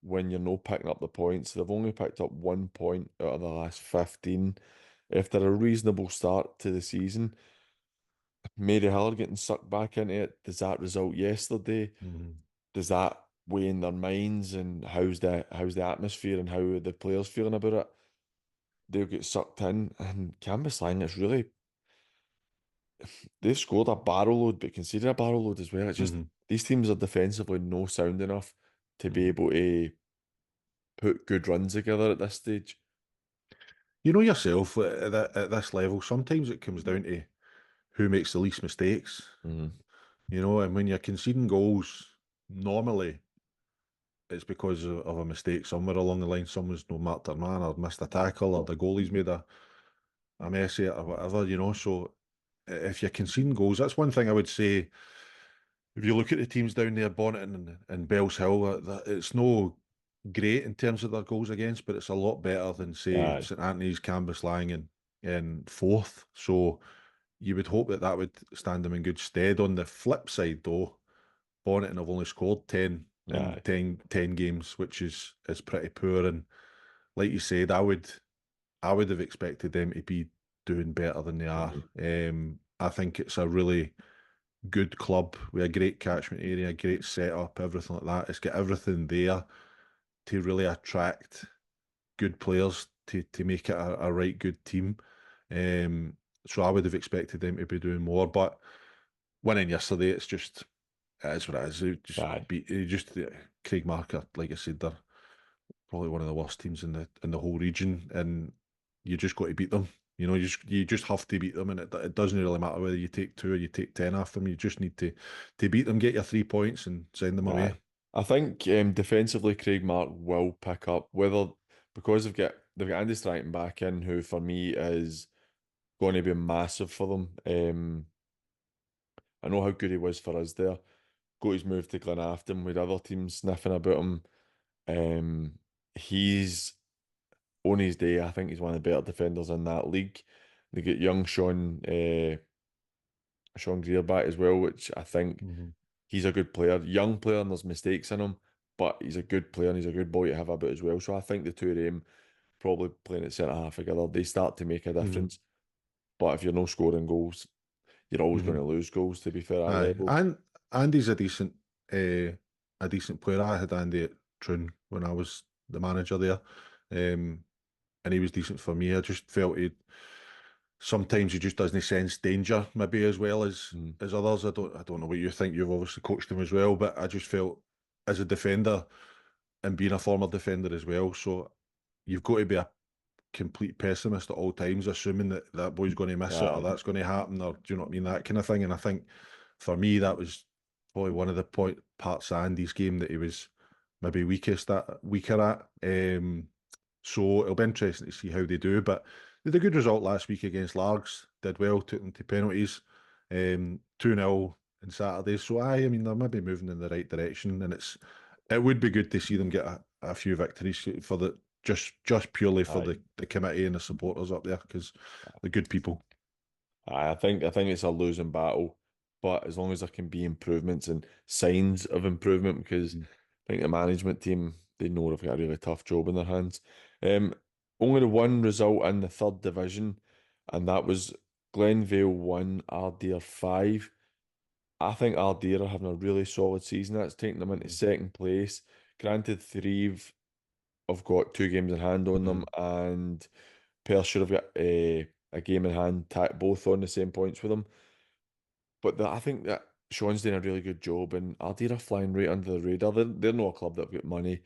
when you're not picking up the points. They've only picked up 1 point out of the last 15. After a reasonable start to the season, Mary Hill are getting sucked back into it. Does that result yesterday? Mhm. Does that weigh in their minds and how's the atmosphere and how the players feeling about it? They'll get sucked in and Cambuslang, it's really they've scored a barrel load, but conceded a barrel load as well. It's just Mhm. these teams are defensively no sound enough to be Mhm. able to put good runs together at this stage. You know yourself at this level, sometimes it comes down to who makes the least mistakes. Mm. And when you're conceding goals, normally it's because of a mistake somewhere along the line. Someone's no marked their man or missed a tackle or the goalie's made a mess of it or whatever. So if you're conceding goals, that's one thing I would say. If you look at the teams down there, Bonnet and Bells Hill, it's no great in terms of their goals against, but it's a lot better than, say, Aye, St Anthony's, Cambuslang and fourth. So you would hope that that would stand them in good stead. On the flip side, though, Bonnet have only scored 10 in aye, 10 games, which is pretty poor. And like you said, I would have expected them to be doing better than they are. Mhm. I think it's a really good club with a great catchment area, great setup, everything like that. It's got everything there to really attract good players to make it a right good team. Um, so I would have expected them to be doing more, but winning yesterday, it is what it is. Aye. Craig Marker, like I said, they're probably one of the worst teams in the whole region, and you just got to beat them. You just have to beat them, and it doesn't really matter whether you take two or you take 10 off them. You just need to beat them, get your 3 points, and send them away. Aye. I think defensively Craig Mark will pick up whether because they've got Andy Stratton back in, who for me is going to be massive for them. I know how good he was for us there. Got his move to Glenafton with other teams sniffing about him. He's on his day. I think he's one of the better defenders in that league. They get young Sean Greer back as well, which I think Mhm. he's a good player, young player, and there's mistakes in him, but he's a good player and he's a good boy to have about as well. So I think the two of them probably playing at centre half together, they start to make a Mhm. difference. But if you're not scoring goals, you're always going Mhm. to lose goals. To be fair, at Aye, level. and Andy's a decent player. I had Andy at Troon when I was the manager there, and he was decent for me. I just felt he sometimes he just doesn't sense danger, maybe as well Mm, as others. I don't know what you think. You've obviously coached him as well, but I just felt as a defender and being a former defender as well. So you've got to be a complete pessimist at all times, assuming that that boy's going to miss it or aye, that's going to happen, or do you know what I mean? That kind of thing. And I think for me, that was probably one of the parts of Andy's game that he was maybe weaker at. So it'll be interesting to see how they do. But they did a good result last week against Largs, did well, took them to penalties, 2-0 on Saturday. So I mean, they're maybe moving in the right direction, and it would be good to see them get a few victories for the just purely for aye. the committee and the supporters up there because they're good people. I think it's a losing battle, but as long as there can be improvements and signs of improvement, because Mhm. I think the management team they know they've got a really tough job in their hands. Um, Only the one result in the third division, and that was Glenvale 1, Ardeer 5. I think Ardeer are having a really solid season. That's taking them into second place. Granted, Threave have got 2 games in hand on them, Mhm. and Perth should have got a game in hand, both on the same points with them. But I think that Sean's doing a really good job, and Ardeer are flying right under the radar. They're not a club that have got money.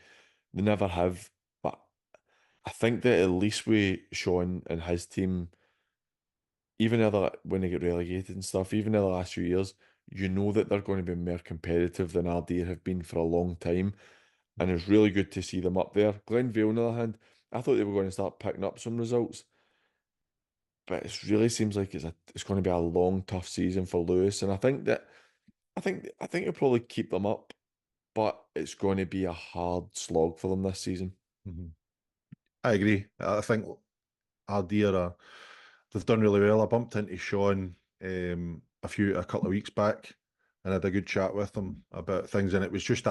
They never have. But I think that at least with Sean and his team, even when they get relegated and stuff, even in the last few years, you know that they're going to be more competitive than Ardeer have been for a long time. And it's really good to see them up there. Glenvale, on the other hand, I thought they were going to start picking up some results, but it really seems like it's going to be a long, tough season for Lewis. And I think he'll probably keep them up, but it's going to be a hard slog for them this season. Mhm. I agree. I think Ardea they've done really well. I bumped into Sean a couple of weeks back and had a good chat with him about things. And it was just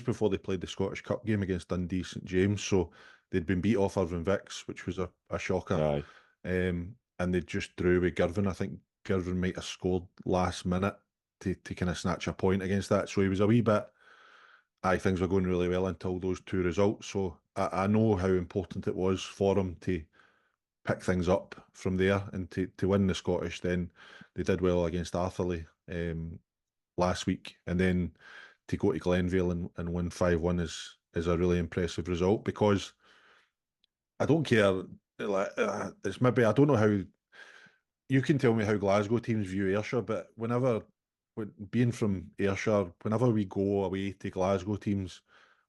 before they played the Scottish Cup game against Dundee St James. So they'd been beat off Irvine Vicks, which was a shocker. Aye, And they just drew with Girvan. I think Girvan might have scored last minute to kind of snatch a point against that. So he was a wee bit. Aye, things were going really well until those two results. So I know how important it was for him to pick things up from there and to win the Scottish. Then they did well against Arthurlie last week, and then to go to Glenvale and win 5-1 is a really impressive result because I don't care. It's maybe I don't know how you can tell me how Glasgow teams view Ayrshire, but being from Ayrshire, whenever we go away to Glasgow teams,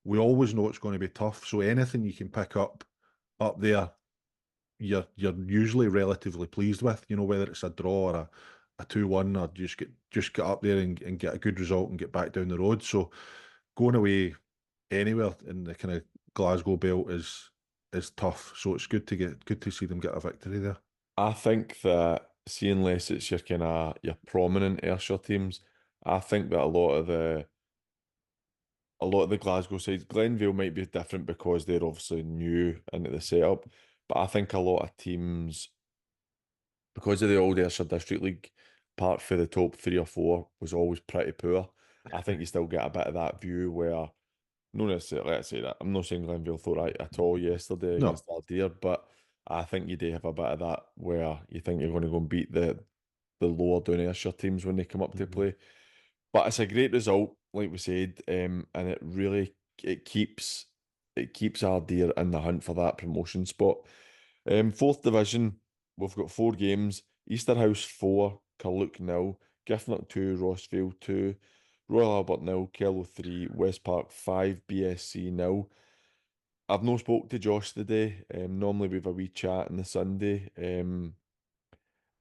we always know it's going to be tough. So anything you can pick up there you're usually relatively pleased with, whether it's a draw or a 2-1 or just get up there and get a good result and get back down the road. So going away anywhere in the kind of Glasgow belt is tough. So it's good to see them get a victory there. I think that seeing less it's your prominent Ayrshire teams, I think that a lot of the Glasgow sides, Glenvale might be different because they're obviously new into the setup, but I think a lot of teams because of the old Ayrshire District League, apart for the top 3 or 4, was always pretty poor. I think you still get a bit of that view where, no necessarily, let's say that. I'm not saying Glenvale thought right at all yesterday No. against Ardeer, but I think you do have a bit of that where you think you're going to go and beat the lower down Ayrshire teams when they come up to Mhm. play. But it's a great result, like we said, and it really it keeps Ardeer in the hunt for that promotion spot. Fourth division, we've got 4 games: Easterhouse 4, Carluke 0, Giffnock 2, Rossvale 2, Royal Albert 0, Kello 3, West Park 5, BSC 0. I've no spoke to Josh today. Normally we have a wee chat on the Sunday.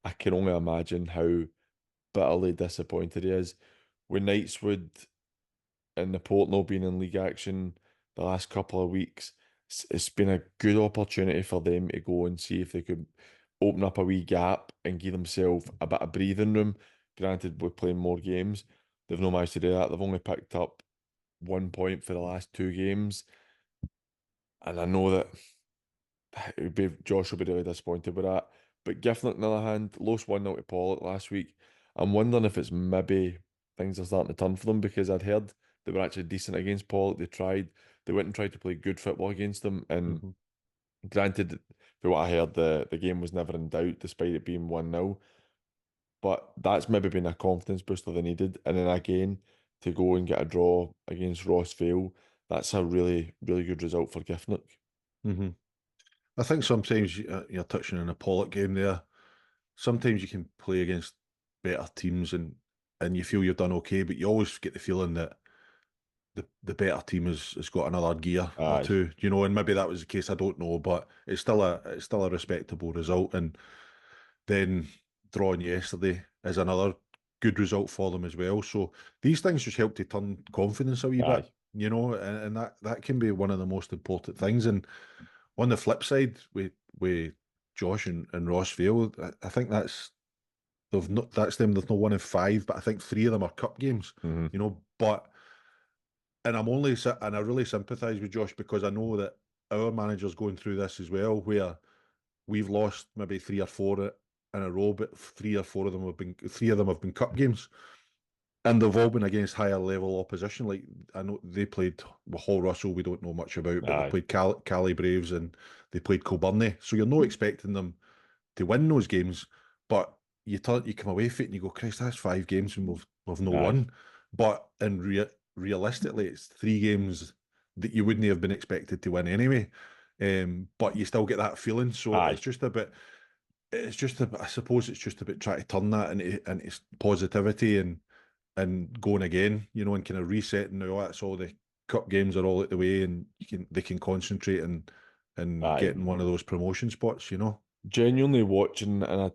I can only imagine how bitterly disappointed he is. With Knightswood and the Portno being in league action the last couple of weeks, it's been a good opportunity for them to go and see if they could open up a wee gap and give themselves a bit of breathing room. Granted, we're playing more games. They've not managed to do that. They've only picked up 1 point for the last 2 games. And I know that Josh will be really disappointed with that. But Giffnock, on the other hand, lost 1-0 to Pollock last week. I'm wondering if it's maybe things are starting to turn for them, because I'd heard they were actually decent against Pollock. They went and tried to play good football against them. And Mhm. granted, for what I heard, the game was never in doubt despite it being 1-0. But that's maybe been a confidence booster they needed. And then again, to go and get a draw against Rossvale, that's a really, really good result for Giffnock. Mhm. I think sometimes you're touching on a Pollock game there. Sometimes you can play against better teams and you feel you've done okay, but you always get the feeling that the better team has got another gear or Aye, two, you know, and maybe that was the case. I don't know, but it's still a respectable result. And then drawing yesterday is another good result for them as well. So these things just help to turn confidence a wee bit, aye, you know, and that can be one of the most important things. And on the flip side, with Josh and Rossvale, I think that's them. They've not won in 5, but I think 3 of them are cup games, hmm, you know. And I really sympathise with Josh because I know that our manager's going through this as well, where we've lost maybe 3 or 4 in a row, but 3 of them have been cup games. And they've all been against higher level opposition. Like I know they played with Hall Russell, we don't know much about, but they aye, played Cali Braves and they played Kilbirnie. So you're not expecting them to win those games, but you come away from it and you go, Christ, that's 5 games and we've no aye, won. But realistically, it's 3 games that you wouldn't have been expected to win anyway. But you still get that feeling. So aye, I suppose it's just about trying to turn that into positivity and going again, you know, and kind of resetting now. That's all the cup games are all out the way, and they can concentrate and aye. getting one of those promotion spots, you know. Genuinely watching, and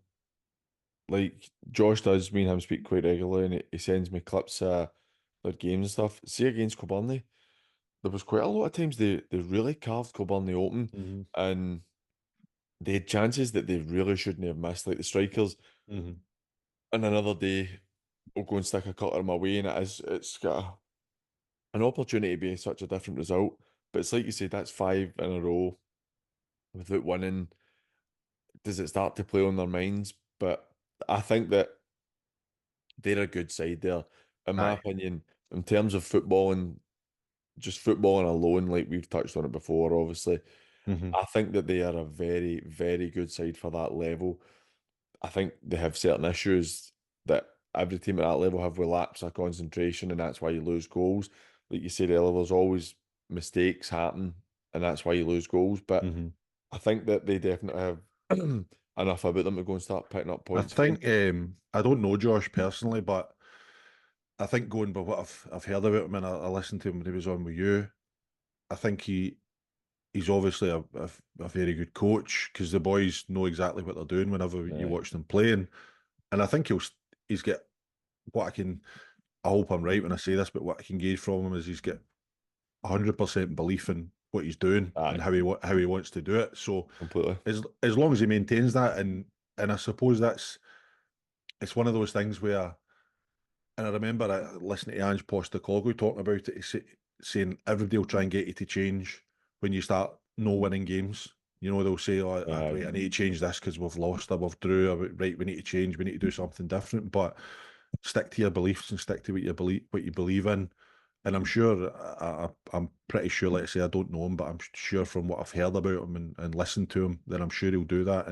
like Josh does, me and him speak quite regularly, and he sends me clips of their games and stuff. See, against Kilbirnie, there was quite a lot of times they really carved Kilbirnie open, Hmm. and they had chances that they really shouldn't have missed. Like the strikers, Hmm. and another day will go and stick a cutter my way, and it's got an opportunity to be such a different result. But it's like you said, that's 5 in a row without winning. Does it start to play on their minds? But I think that they're a good side there, in my Aye. opinion, in terms of football and just footballing alone. Like we've touched on it before, obviously. Hmm. I think that they are a very, very good side for that level. I think they have certain issues that every team at that level have with lapse of concentration, and that's why you lose goals. Like you said earlier, there's always mistakes happen, and that's why you lose goals. But Hmm. I think that they definitely have enough about them to go and start picking up I points again. think I don't know Josh personally, but I think going by what I've heard about him and I listened to him when he was on with you, I think he's obviously a very good coach because the boys know exactly what they're doing whenever you Aye, watch them playing, and I think he's got what I can. I hope I'm right when I say this, but what I can gauge from him is he's got 100% belief in what he's doing and aye, how he wants to do it. So completely. as long as he maintains that, and I suppose it's one of those things where, and I remember listening to Ange Postecoglou talking about it, saying everybody will try and get you to change when you start no winning games. You know, they'll say, "Oh, Aye, right, I need to change this because we've lost or we've drew. Or, right, we need to change. We need to do something different." But stick to your beliefs and stick to what you believe in. And I'm sure, I'm pretty sure, like I say, I don't know him, but I'm sure from what I've heard about him and listened to him, that I'm sure he'll do that.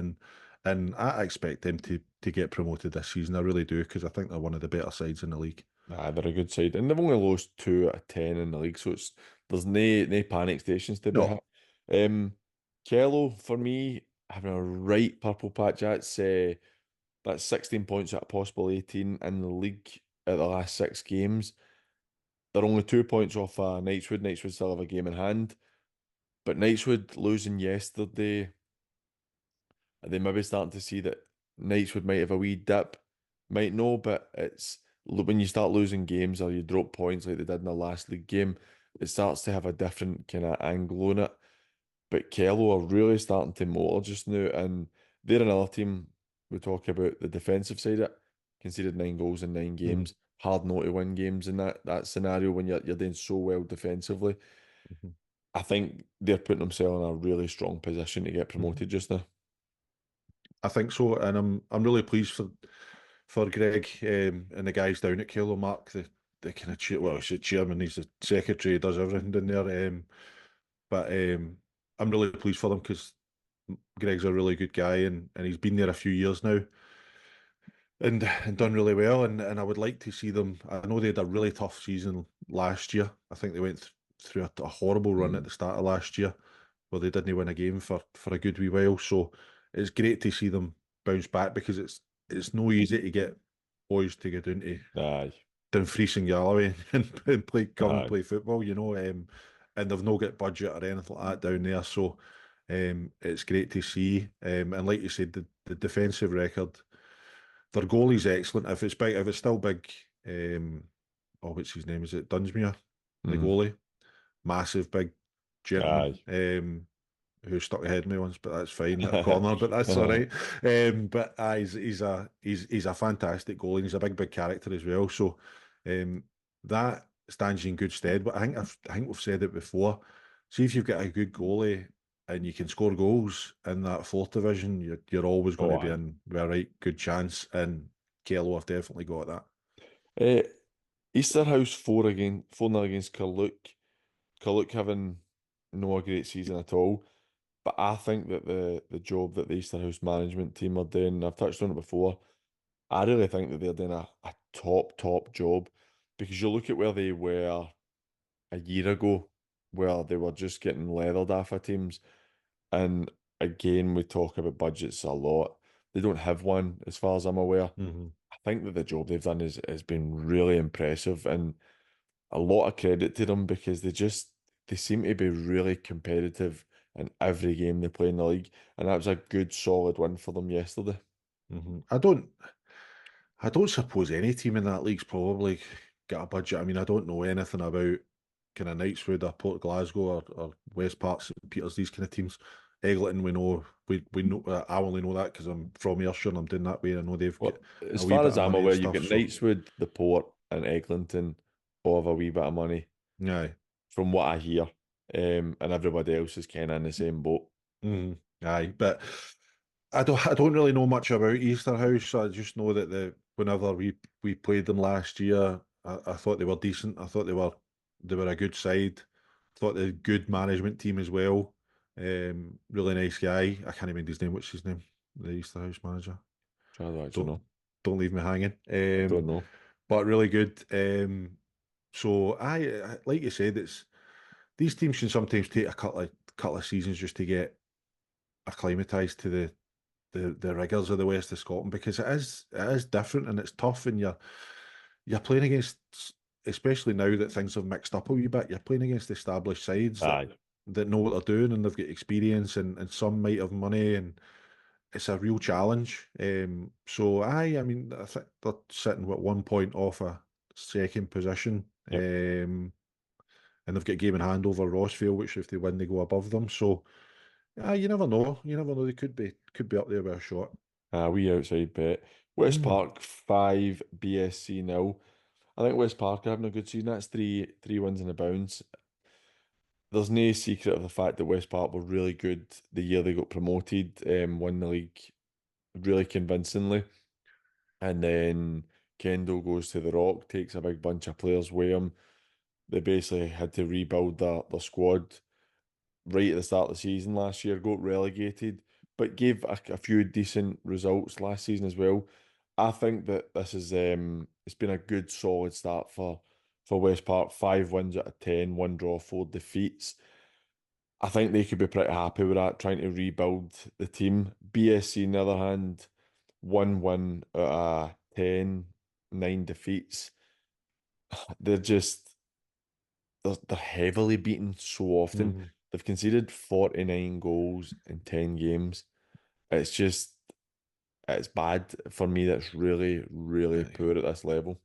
And I expect them to get promoted this season. I really do, because I think they're one of the better sides in the league. they're a good side, and they've only lost 2 out of 10 in the league, so there's no panic stations to be No. hit. Kello for me having a right purple patch. That's 16 points at a possible 18 in the league at the last 6 games. They're only 2 points off Knightswood. Knightswood still have a game in hand, but Knightswood losing yesterday, they maybe starting to see that Knightswood might have a wee dip, might know, but when you start losing games or you drop points like they did in the last league game, it starts to have a different kind of angle on it. But Kello are really starting to motor just now, and they're another team we talk about the defensive side of it. Conceded 9 goals in nine Mhm, games. Hard not to win games in that scenario when you're doing so well defensively. mhm, I think they're putting themselves in a really strong position to get mhm. promoted just now. I think so, and I'm really pleased for Greg, and the guys down at Kello, Mark, the kind of chair, well, he's the chairman, he's the secretary, he does everything down there. But I'm really pleased for them, because Greg's a really good guy, and he's been there a few years now, and done really well. And I would like to see them. I know they had a really tough season last year. I think they went through a horrible run at Mm. the start of last year, where they didn't win a game for a good wee while. So it's great to see them bounce back, because it's no easy to get boys to go Aye, down Fries and Galloway and come and aye. play football, and they've no got budget or anything like that down there. So it's great to see. And like you said, the defensive record, their goalie's excellent. If it's still big, what's his name? Is it Dunsmuir, the Mm. goalie? Massive, big gentleman. Aye. Who stuck ahead of me once, but that's fine at a corner, but that's all right. But he's a fantastic goalie, and he's a big character as well. So that stands you in good stead. But I think we've said it before. See, if you've got a good goalie and you can score goals in that fourth division, you're always going Oh, to be aye. in with a right good chance. And Kello have definitely got that. Uh, Easterhouse 4-0 against Carluke. Carluke having no a great season at all. But I think that the job that the Easterhouse management team are doing, I've touched on it before, I really think that they're doing a top job, because you look at where they were a year ago, where they were just getting leathered off of teams. And again, we talk about budgets a lot. They don't have one, as far as I'm aware. Hmm. I think that the job they've done has been really impressive, and a lot of credit to them, because they seem to be really competitive in every game they play in the league, and that was a good solid win for them yesterday. Hmm. I don't suppose any team in that league's probably got a budget. I mean, I don't know anything about kind of Knightswood or Port Glasgow or West Park, St Peters, these kind of teams. Eglinton, we know. I only know that because I'm from Ayrshire and I'm doing that way. I know they've got Well, as a wee far bit as of I'm money and aware, you've stuff. got So, Knightswood, the Port, and Eglinton all have a wee bit of money, yeah. from what I hear. And everybody else is kind of in the same boat. Mm, aye, but I don't really know much about Easterhouse. I just know that whenever we played them last year, I thought they were decent. I thought they were a good side. I thought they had a good management team as well. Really nice guy. I can't remember his name. What's his name? The Easterhouse manager. I don't actually Don't know. don't leave me hanging. I don't know. But really good. So like you said, it's these teams can sometimes take a couple of seasons just to get acclimatized to the rigors of the west of Scotland, because it is different and it's tough, and you're playing against, especially now that things have mixed up a wee bit, you're playing against established sides Aye. that know what they're doing, and they've got experience, and some might have money, and it's a real challenge. So I mean, I think they're sitting at 1 point off a second position. Yep. And they've got a game in hand over Rossvale, which if they win, they go above them. So you never know. You never know. They could be up there with a shot. We outside bet. West Mm. Park 5, BSC nil. I think West Park are having a good season. That's three wins in the bounce. there's no secret of the fact that West Park were really good the year they got promoted, won the league really convincingly. And then Kendall goes to the Rock, takes a big bunch of players with him. They basically had to rebuild their squad right at the start of the season last year, got relegated, but gave a few decent results last season as well. I think that this is it's been a good solid start for West Park. 5 wins out of 10, one draw, 4 defeats. I think they could be pretty happy with that, trying to rebuild the team. BSC, on the other hand, 1 win out of 10, 9 defeats. They're just they're heavily beaten so often. Mhm. They've conceded 49 goals in 10 games. It's just it's bad for me. That's really, really Aye. poor at this level.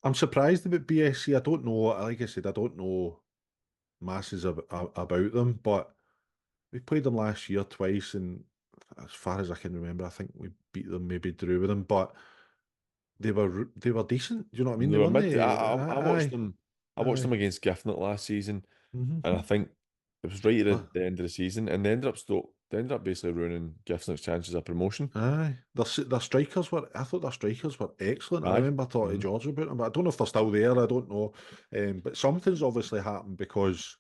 I'm surprised about BSC. I don't know. Like I said, I don't know masses about them, but we played them last year twice, and as far as I can remember, I think we beat them, maybe drew with them, but they were decent. Do you know what I mean? And They they were weren't mid. they? I watched Aye, them. I watched them aye. against Giffnut last season, and I Mm-hmm. think it was right at the end of the season, and they ended up basically ruining Giffnut's chances of promotion. Aye, their strikers were. I thought their strikers were excellent. I Aye. remember talking to Mhm. George about them, but I don't know if they're still there. I don't know, but something's obviously happened because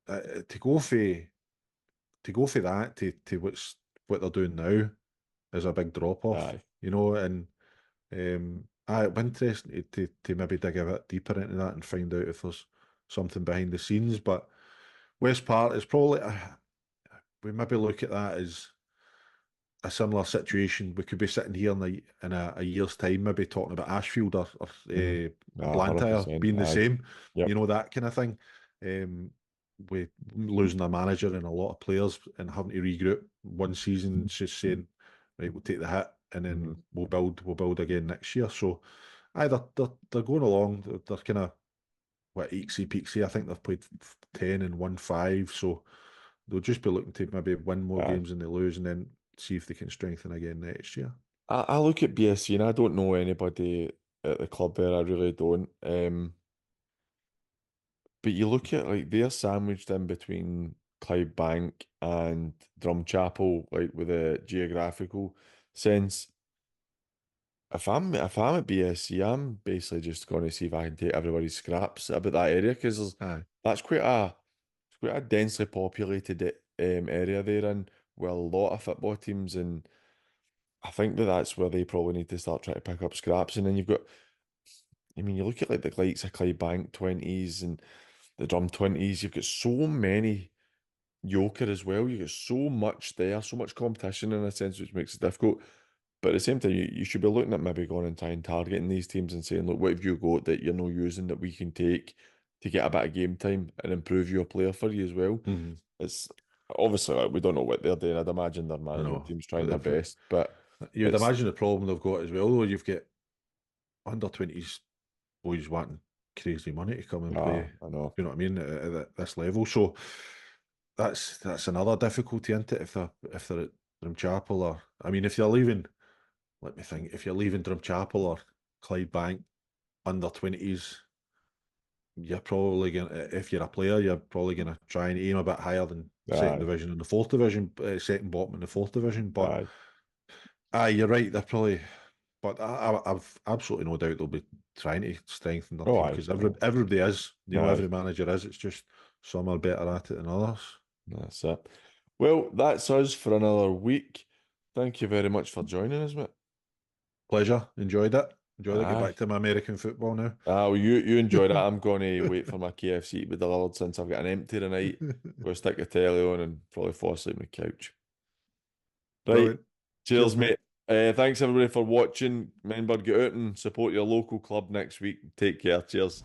to go for that to what they're doing now is a big drop off, Aye. and it'd be interesting to maybe dig a bit deeper into that and find out if there's something behind the scenes. But West Part is probably we maybe look at that as a similar situation. We could be sitting here in a year's time, maybe talking about Ashfield or Mhm. Ah, Blantyre 100%. being the Aye. same, Yep. that kind of thing. Um, with losing a manager and a lot of players and having to regroup one season, just saying, right, we'll take the hit and Mhm. then we'll build again next year. So, they're going along. They're kind of what eeksy peeksy. I think they've played 10 and won 5, so they'll just be looking to maybe win more Aye. games than they lose, and then see if they can strengthen again next year. I look at BSC and I don't know anybody at the club there. I really don't. But you look at like they're sandwiched in between Clydebank and Drumchapel, like with a geographical sense. If I'm at BSC, I'm basically just going to see if I can take everybody's scraps about that area because Aye. that's quite a densely populated area there and with a lot of football teams, and I think that that's where they probably need to start trying to pick up scraps. And then you've got, I mean, you look at like the likes of Clydebank 20s and the Drum 20s. You've got so many Yoker as well. You get so much there, so much competition in a sense, which makes it difficult. But at the same time, you should be looking at maybe going and trying targeting these teams and saying, look, what have you got that you're not using that we can take to get a bit of game time and improve your player for you as well? Hmm. It's obviously like, we don't know what they're doing. I'd imagine their I management know. team's trying their best, but You would it's imagine the problem they've got as well, though. You've got under 20s boys wanting crazy money to come and play. I know. You know what I mean? At this level, so that's another difficulty, isn't it? If they're at Drumchapel, or I mean, if you're leaving, let me think. If you're leaving Drumchapel or Clydebank under 20s, you're probably gonna, if you're a player, you're probably gonna try and aim a bit higher than second Aye, division and the fourth division, second bottom in the fourth division. But aye. you're right. They're probably, but I've absolutely no doubt they'll be trying to strengthen their Oh, team aye, because aye, everybody is, every aye. manager is. It's just some are better at it than others. That's it. Well, that's us for another week. Thank you very much for joining us, mate. Pleasure, enjoyed it. Enjoyed it. Get back Aye. to my American football now. Well, you enjoy that. I'm going to wait for my KFC to be delivered since I've got an empty tonight. Go stick the telly on and probably fall asleep on the couch. Right. Brilliant. Cheers, Cheers, mate. mate. Thanks everybody for watching. Remember, get out and support your local club next week. Take care. Cheers.